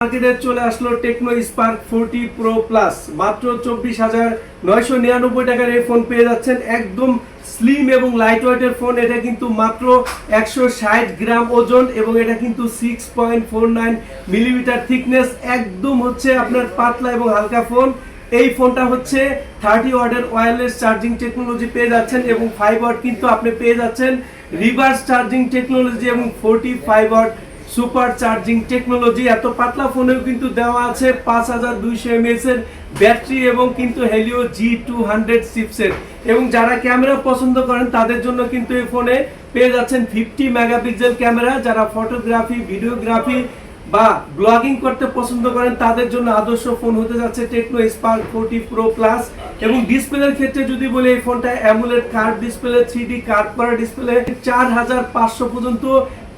মার্কেটে চলে আসলো টেকনো স্পার্ক 40 প্রো প্লাস মাত্র 24,999 টাকার এই ফোন পেয়ে যাচ্ছেন। একদম স্লিম এবং লাইট ওয়েটের ফোন। এটা কিন্তু মাত্র 160 গ্রাম ওজন এবং এটা কিন্তু 6.49 মিলিমিটার থিকনেস। একদম হচ্ছে আপনার পাতলা এবং হালকা ফোন। এই ফোনটা হচ্ছে 30 ওয়াটের ওয়্যারলেস চার্জিং টেকনোলজি পেয়ে যাচ্ছেন এবং 5 ওয়াট কিন্তু আপনি পেয়ে যাচ্ছেন রিভার্স চার্জিং টেকনোলজি এবং 45 ওয়াট সুপার চার্জিং টেকনোলজি। এত পাতলা ফোনেও কিন্তু দেওয়া আছে 5200 mAh এর ব্যাটারি এবং কিন্তু হেলিও G200 চিপসেট। এবং যারা ক্যামেরা পছন্দ করেন তাদের জন্য কিন্তু এই ফোনে পেয়ে যাচ্ছেন 50 মেগাপিক্সেল ক্যামেরা। যারা ফটোগ্রাফি, ভিডিওগ্রাফি বা ব্লগিং করতে পছন্দ করেন তাদের জন্য আদর্শ ফোন হতে যাচ্ছে টেকনো স্পার্ক 40 প্রো প্লাস। এবং ডিসপ্লের ক্ষেত্রে যদি বলি, এই ফোনটা AMOLED curve display, 3D curve করা ডিসপ্লে, 4500 পর্যন্ত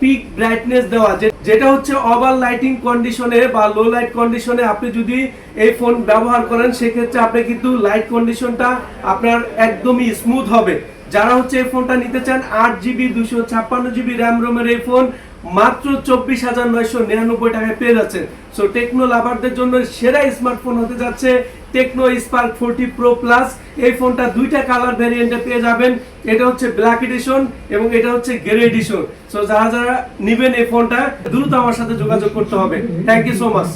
পিক ব্রাইটনেস দেওয়া, যেটা হচ্ছে ওভার লাইটিং কন্ডিশনে বা লো লাইট কন্ডিশনে আপনি যদি এই ফোন ব্যবহার করেন সেক্ষেত্রে আপনি কিন্তু লাইট কন্ডিশনটা আপনার একদমই স্মুথ হবে। যারা হচ্ছে এই ফোনটা নিতে চান 8GB 256GB র্যাম রোমের এই ফোন মাত্র 24,999 টাকায় পেয়ে যাচ্ছেন। সো টেকনো লাভারদের জন্য সেরা স্মার্টফোন হতে যাচ্ছে টেকনো স্পার্ক 40 প্রো প্লাস। এই ফোনটা দুইটা কালার ভ্যারিয়েন্টে পেয়ে যাবেন। এটা হচ্ছে ব্ল্যাক এডিশন এবং এটা হচ্ছে গ্রে এডিশন। সো যারা যারা নেবেন এই ফোনটা দ্রুত আমার সাথে যোগাযোগ করতে হবে। Thank you so much.